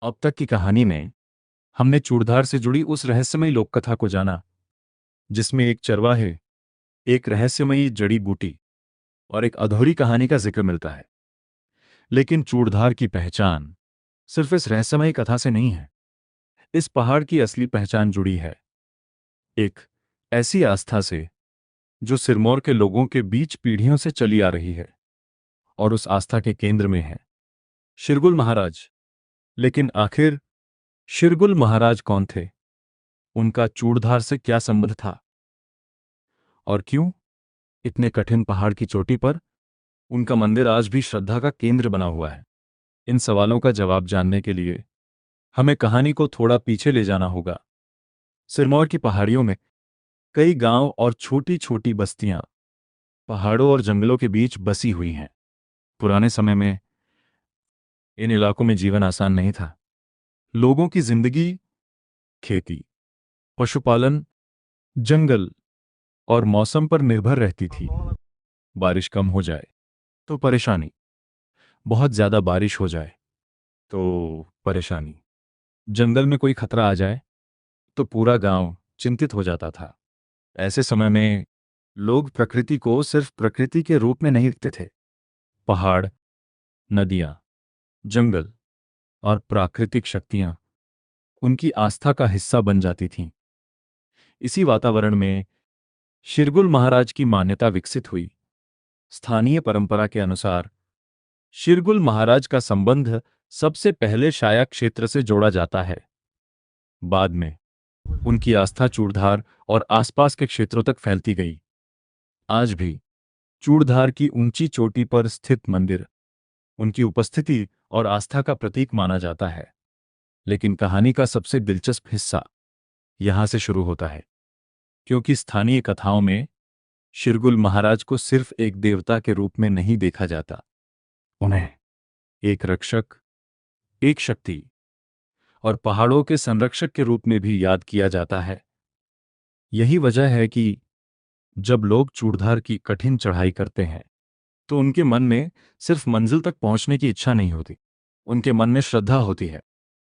अब तक की कहानी में हमने चूड़धार से जुड़ी उस रहस्यमयी लोक कथा को जाना जिसमें एक चरवाहे, एक रहस्यमयी जड़ी बूटी और एक अधूरी कहानी का जिक्र मिलता है। लेकिन चूड़धार की पहचान सिर्फ इस रहस्यमयी कथा से नहीं है। इस पहाड़ की असली पहचान जुड़ी है एक ऐसी आस्था से जो सिरमौर के लोगों के बीच पीढ़ियों से चली आ रही है, और उस आस्था के केंद्र में है शिरगुल महाराज। लेकिन आखिर शिरगुल महाराज कौन थे? उनका चूड़धार से क्या संबंध था? और क्यों इतने कठिन पहाड़ की चोटी पर उनका मंदिर आज भी श्रद्धा का केंद्र बना हुआ है? इन सवालों का जवाब जानने के लिए हमें कहानी को थोड़ा पीछे ले जाना होगा। सिरमौर की पहाड़ियों में कई गांव और छोटी छोटी बस्तियां पहाड़ों और जंगलों के बीच बसी हुई हैं। पुराने समय में इन इलाकों में जीवन आसान नहीं था। लोगों की जिंदगी खेती, पशुपालन, जंगल और मौसम पर निर्भर रहती थी। बारिश कम हो जाए तो परेशानी, बहुत ज्यादा बारिश हो जाए तो परेशानी, जंगल में कोई खतरा आ जाए तो पूरा गांव चिंतित हो जाता था। ऐसे समय में लोग प्रकृति को सिर्फ प्रकृति के रूप में नहीं देखते थे। पहाड़, नदियां, जंगल और प्राकृतिक शक्तियां उनकी आस्था का हिस्सा बन जाती थीं। इसी वातावरण में शिरगुल महाराज की मान्यता विकसित हुई। स्थानीय परंपरा के अनुसार शिरगुल महाराज का संबंध सबसे पहले शाया क्षेत्र से जोड़ा जाता है। बाद में उनकी आस्था चूड़धार और आसपास के क्षेत्रों तक फैलती गई। आज भी चूड़धार की ऊंची चोटी पर स्थित मंदिर उनकी उपस्थिति और आस्था का प्रतीक माना जाता है। लेकिन कहानी का सबसे दिलचस्प हिस्सा यहां से शुरू होता है, क्योंकि स्थानीय कथाओं में शिरगुल महाराज को सिर्फ एक देवता के रूप में नहीं देखा जाता। उन्हें एक रक्षक, एक शक्ति और पहाड़ों के संरक्षक के रूप में भी याद किया जाता है। यही वजह है कि जब लोग चूड़धार की कठिन चढ़ाई करते हैं तो उनके मन में सिर्फ मंजिल तक पहुंचने की इच्छा नहीं होती, उनके मन में श्रद्धा होती है।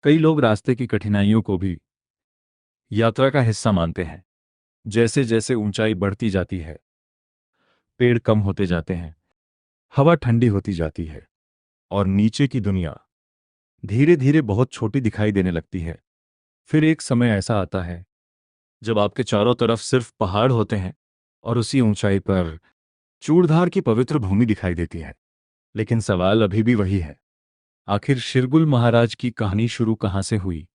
कई लोग रास्ते की कठिनाइयों को भी यात्रा का हिस्सा मानते हैं। जैसे जैसे ऊंचाई बढ़ती जाती है, पेड़ कम होते जाते हैं, हवा ठंडी होती जाती है और नीचे की दुनिया धीरे धीरे बहुत छोटी दिखाई देने लगती है। फिर एक समय ऐसा आता है जब आपके चारों तरफ सिर्फ पहाड़ होते हैं और उसी ऊंचाई पर चूड़धार की पवित्र भूमि दिखाई देती है। लेकिन सवाल अभी भी वही है, आखिर शिरगुल महाराज की कहानी शुरू कहां से हुई?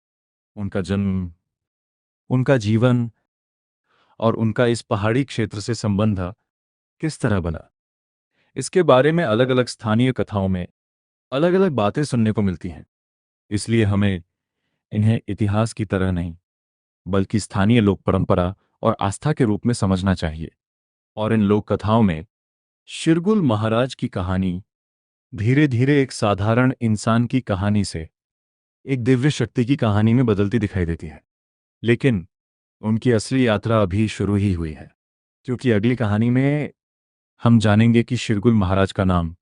उनका जन्म, उनका जीवन और उनका इस पहाड़ी क्षेत्र से संबंध किस तरह बना? इसके बारे में अलग अलग स्थानीय कथाओं में अलग अलग बातें सुनने को मिलती हैं। इसलिए हमें इन्हें इतिहास की तरह नहीं, बल्कि स्थानीय लोक परंपरा और आस्था के रूप में समझना चाहिए। और इन लोक कथाओं में शिरगुल महाराज की कहानी धीरे धीरे एक साधारण इंसान की कहानी से एक दिव्य शक्ति की कहानी में बदलती दिखाई देती है। लेकिन उनकी असली यात्रा अभी शुरू ही हुई है, क्योंकि अगली कहानी में हम जानेंगे कि शिरगुल महाराज का नाम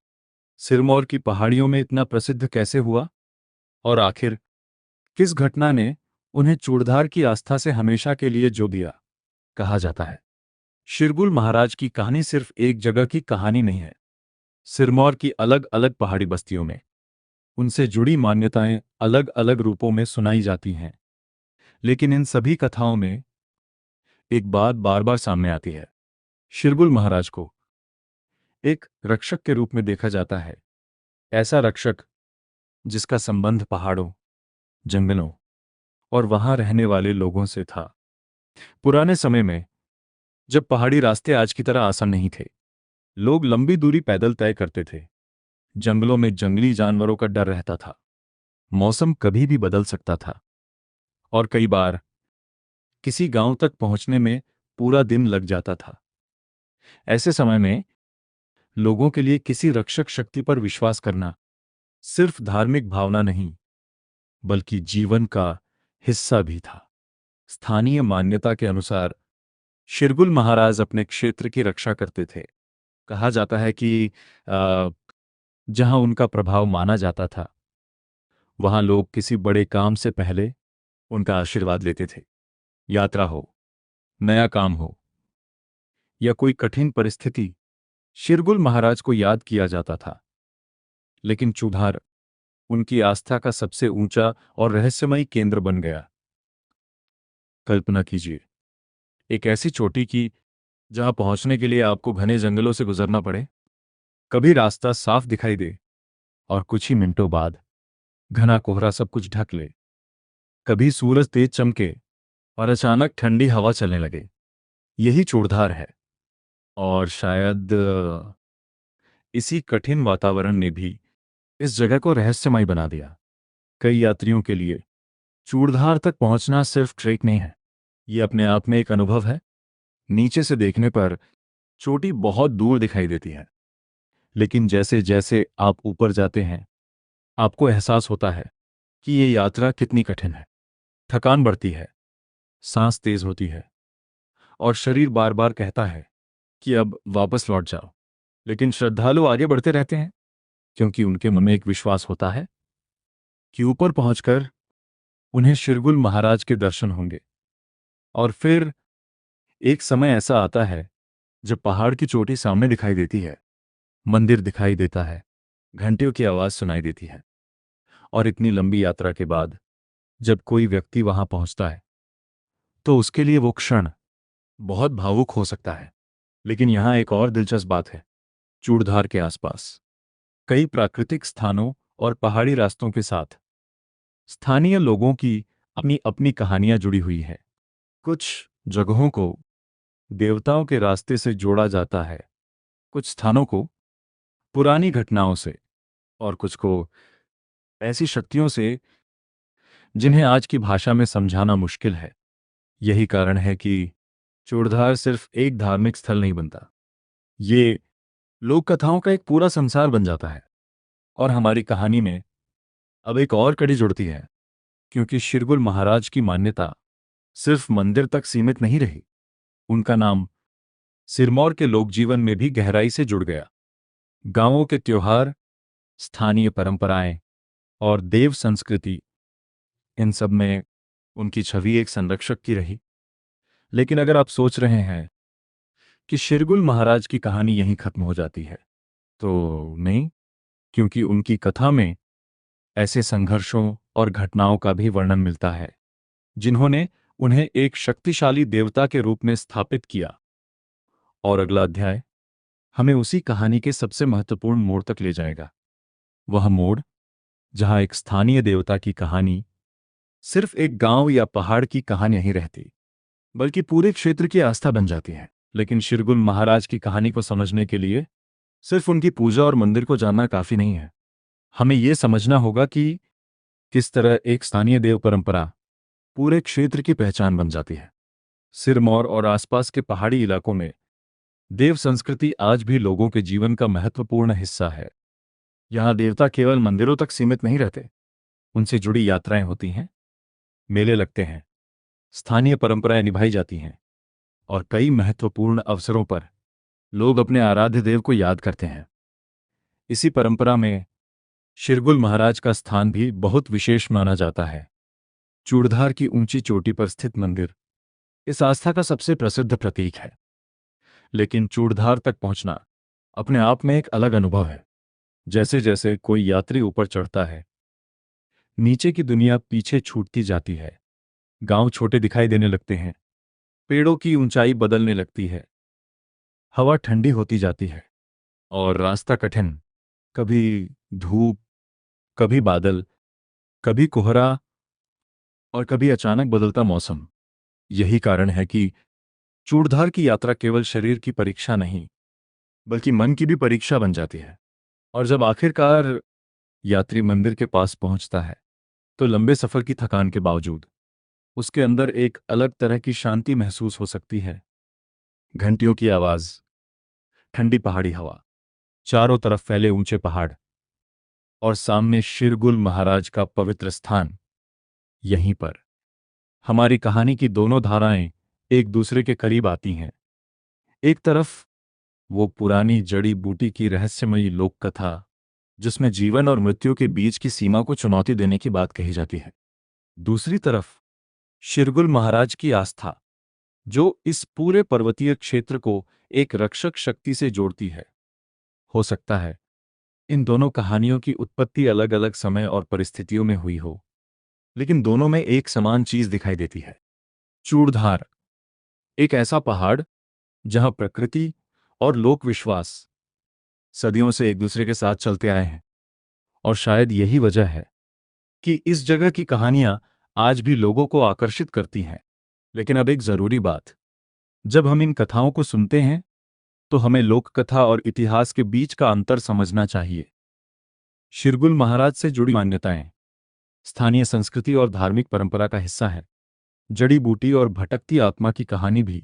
सिरमौर की पहाड़ियों में इतना प्रसिद्ध कैसे हुआ, और आखिर किस घटना ने उन्हें चूड़धार की आस्था से हमेशा के लिए जो दिया। कहा जाता है शिरगुल महाराज की कहानी सिर्फ एक जगह की कहानी नहीं है। सिरमौर की अलग अलग पहाड़ी बस्तियों में उनसे जुड़ी मान्यताएं अलग अलग रूपों में सुनाई जाती हैं। लेकिन इन सभी कथाओं में एक बात बार बार सामने आती है, शिरगुल महाराज को एक रक्षक के रूप में देखा जाता है। ऐसा रक्षक जिसका संबंध पहाड़ों, जंगलों और वहां रहने वाले लोगों से था। पुराने समय में जब पहाड़ी रास्ते आज की तरह आसान नहीं थे, लोग लंबी दूरी पैदल तय करते थे। जंगलों में जंगली जानवरों का डर रहता था, मौसम कभी भी बदल सकता था और कई बार किसी गांव तक पहुंचने में पूरा दिन लग जाता था। ऐसे समय में लोगों के लिए किसी रक्षक शक्ति पर विश्वास करना सिर्फ धार्मिक भावना नहीं, बल्कि जीवन का हिस्सा भी था। स्थानीय मान्यता के अनुसार शिरगुल महाराज अपने क्षेत्र की रक्षा करते थे। कहा जाता है कि जहां उनका प्रभाव माना जाता था, वहां लोग किसी बड़े काम से पहले उनका आशीर्वाद लेते थे। यात्रा हो, नया काम हो या कोई कठिन परिस्थिति, शिरगुल महाराज को याद किया जाता था। लेकिन चूड़धार उनकी आस्था का सबसे ऊंचा और रहस्यमयी केंद्र बन गया। कल्पना कीजिए, एक ऐसी चोटी की जहां पहुंचने के लिए आपको घने जंगलों से गुजरना पड़े। कभी रास्ता साफ दिखाई दे और कुछ ही मिनटों बाद घना कोहरा सब कुछ ढक ले। कभी सूरज तेज चमके और अचानक ठंडी हवा चलने लगे। यही चूड़धार है। और शायद इसी कठिन वातावरण ने भी इस जगह को रहस्यमय बना दिया। कई यात्रियों के लिए चूड़धार तक पहुंचना सिर्फ ट्रेक नहीं है, ये अपने आप में एक अनुभव है। नीचे से देखने पर चोटी बहुत दूर दिखाई देती है, लेकिन जैसे जैसे आप ऊपर जाते हैं आपको एहसास होता है कि ये यात्रा कितनी कठिन है। थकान बढ़ती है, सांस तेज होती है और शरीर बार बार कहता है कि अब वापस लौट जाओ। लेकिन श्रद्धालु आगे बढ़ते रहते हैं, क्योंकि उनके मन में एक विश्वास होता है कि ऊपर पहुंचकर उन्हें शिरगुल महाराज के दर्शन होंगे। और फिर एक समय ऐसा आता है जब पहाड़ की चोटी सामने दिखाई देती है, मंदिर दिखाई देता है, घंटियों की आवाज सुनाई देती है। और इतनी लंबी यात्रा के बाद जब कोई व्यक्ति वहां पहुंचता है तो उसके लिए वो क्षण बहुत भावुक हो सकता है। लेकिन यहां एक और दिलचस्प बात है। चूड़धार के आसपास कई प्राकृतिक स्थानों और पहाड़ी रास्तों के साथ स्थानीय लोगों की अपनी अपनी कहानियां जुड़ी हुई है। कुछ जगहों को देवताओं के रास्ते से जोड़ा जाता है, कुछ स्थानों को पुरानी घटनाओं से, और कुछ को ऐसी शक्तियों से जिन्हें आज की भाषा में समझाना मुश्किल है। यही कारण है कि चूड़धार सिर्फ एक धार्मिक स्थल नहीं बनता, ये लोक कथाओं का एक पूरा संसार बन जाता है। और हमारी कहानी में अब एक और कड़ी जुड़ती है, क्योंकि शिरगुल महाराज की मान्यता सिर्फ मंदिर तक सीमित नहीं रही। उनका नाम सिरमौर के लोक जीवन में भी गहराई से जुड़ गया। गांवों के त्योहार, स्थानीय परंपराएं और देव संस्कृति, इन सब में उनकी छवि एक संरक्षक की रही। लेकिन अगर आप सोच रहे हैं कि शिरगुल महाराज की कहानी यहीं खत्म हो जाती है, तो नहीं, क्योंकि उनकी कथा में ऐसे संघर्षों और घटनाओं का भी वर्णन मिलता है जिन्होंने उन्हें एक शक्तिशाली देवता के रूप में स्थापित किया। और अगला अध्याय हमें उसी कहानी के सबसे महत्वपूर्ण मोड़ तक ले जाएगा। वह मोड़ जहां एक स्थानीय देवता की कहानी सिर्फ एक गांव या पहाड़ की कहानी नहीं रहती, बल्कि पूरे क्षेत्र की आस्था बन जाती है। लेकिन शिरगुल महाराज की कहानी को समझने के लिए सिर्फ उनकी पूजा और मंदिर को जानना काफी नहीं है। हमें यह समझना होगा कि किस तरह एक स्थानीय देव परंपरा पूरे क्षेत्र की पहचान बन जाती है। सिरमौर और आसपास के पहाड़ी इलाकों में देव संस्कृति आज भी लोगों के जीवन का महत्वपूर्ण हिस्सा है। यहाँ देवता केवल मंदिरों तक सीमित नहीं रहते, उनसे जुड़ी यात्राएं होती हैं, मेले लगते हैं, स्थानीय परंपराएं निभाई जाती हैं और कई महत्वपूर्ण अवसरों पर लोग अपने आराध्य देव को याद करते हैं। इसी परंपरा में शिरगुल महाराज का स्थान भी बहुत विशेष माना जाता है। चूड़धार की ऊंची चोटी पर स्थित मंदिर इस आस्था का सबसे प्रसिद्ध प्रतीक है। लेकिन चूड़धार तक पहुंचना अपने आप में एक अलग अनुभव है। जैसे जैसे कोई यात्री ऊपर चढ़ता है, नीचे की दुनिया पीछे छूटती जाती है। गांव छोटे दिखाई देने लगते हैं, पेड़ों की ऊंचाई बदलने लगती है, हवा ठंडी होती जाती है और रास्ता कठिन, कभी धूप, कभी बादल, कभी कोहरा और कभी अचानक बदलता मौसम। यही कारण है कि चूड़धार की यात्रा केवल शरीर की परीक्षा नहीं, बल्कि मन की भी परीक्षा बन जाती है। और जब आखिरकार यात्री मंदिर के पास पहुंचता है, तो लंबे सफर की थकान के बावजूद उसके अंदर एक अलग तरह की शांति महसूस हो सकती है। घंटियों की आवाज, ठंडी पहाड़ी हवा, चारों तरफ फैले ऊंचे पहाड़ और सामने शिरगुल महाराज का पवित्र स्थान। यहीं पर हमारी कहानी की दोनों धाराएं एक दूसरे के करीब आती हैं। एक तरफ वो पुरानी जड़ी बूटी की रहस्यमयी लोक कथा जिसमें जीवन और मृत्यु के बीच की सीमा को चुनौती देने की बात कही जाती है। दूसरी तरफ शिरगुल महाराज की आस्था, जो इस पूरे पर्वतीय क्षेत्र को एक रक्षक शक्ति से जोड़ती है। हो सकता है इन दोनों कहानियों की उत्पत्ति अलग अलग समय और परिस्थितियों में हुई हो, लेकिन दोनों में एक समान चीज दिखाई देती है। चूड़धार, एक ऐसा पहाड़ जहां प्रकृति और लोक विश्वास सदियों से एक दूसरे के साथ चलते आए हैं, और शायद यही वजह है कि इस जगह की कहानियां आज भी लोगों को आकर्षित करती हैं। लेकिन अब एक जरूरी बात, जब हम इन कथाओं को सुनते हैं तो हमें लोक कथा और इतिहास के बीच का अंतर समझना चाहिए। शिरगुल महाराज से जुड़ी मान्यताएं स्थानीय संस्कृति और धार्मिक परंपरा का हिस्सा है। जड़ी बूटी और भटकती आत्मा की कहानी भी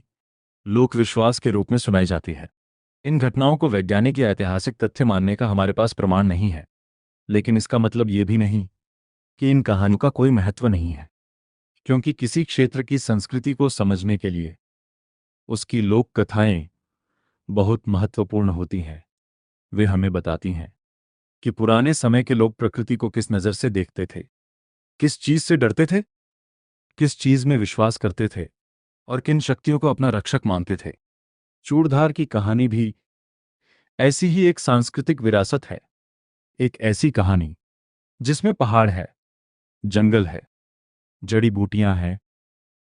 लोक विश्वास के रूप में सुनाई जाती है। इन घटनाओं को वैज्ञानिक या ऐतिहासिक तथ्य मानने का हमारे पास प्रमाण नहीं है, लेकिन इसका मतलब यह भी नहीं कि इन कहानियों का कोई महत्व नहीं है, क्योंकि किसी क्षेत्र की संस्कृति को समझने के लिए उसकी लोक कथाएं बहुत महत्वपूर्ण होती हैं। वे हमें बताती हैं कि पुराने समय के लोग प्रकृति को किस नज़र से देखते थे, किस चीज से डरते थे, किस चीज में विश्वास करते थे और किन शक्तियों को अपना रक्षक मानते थे। चूड़धार की कहानी भी ऐसी ही एक सांस्कृतिक विरासत है, एक ऐसी कहानी जिसमें पहाड़ है, जंगल है, जड़ी बूटियां हैं,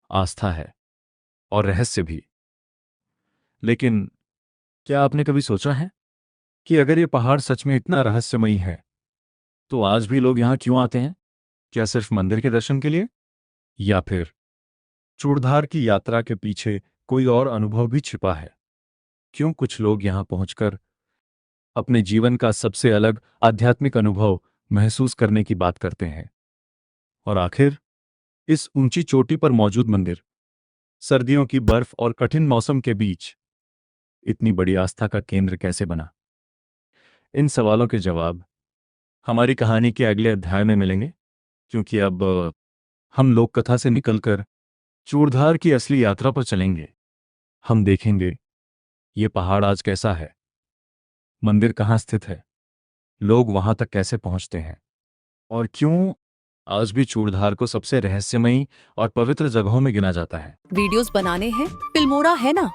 आस्था है और रहस्य भी। लेकिन क्या आपने कभी सोचा है कि अगर ये पहाड़ सच में इतना रहस्यमयी है तो आज भी लोग यहां क्यों आते हैं? क्या सिर्फ मंदिर के दर्शन के लिए, या फिर चूड़धार की यात्रा के पीछे कोई और अनुभव भी छिपा है? क्यों कुछ लोग यहां पहुंचकर अपने जीवन का सबसे अलग आध्यात्मिक अनुभव महसूस करने की बात करते हैं? और आखिर इस ऊंची चोटी पर मौजूद मंदिर सर्दियों की बर्फ और कठिन मौसम के बीच इतनी बड़ी आस्था का केंद्र कैसे बना? इन सवालों के जवाब हमारी कहानी के अगले अध्याय में मिलेंगे, क्योंकि अब हम लोक कथा से निकलकर चूड़धार की असली यात्रा पर चलेंगे। हम देखेंगे ये पहाड़ आज कैसा है, मंदिर कहाँ स्थित है, लोग वहां तक कैसे पहुंचते हैं, और क्यों आज भी चूड़धार को सबसे रहस्यमयी और पवित्र जगहों में गिना जाता है। वीडियोस बनाने हैं, फिल्मोरा है ना।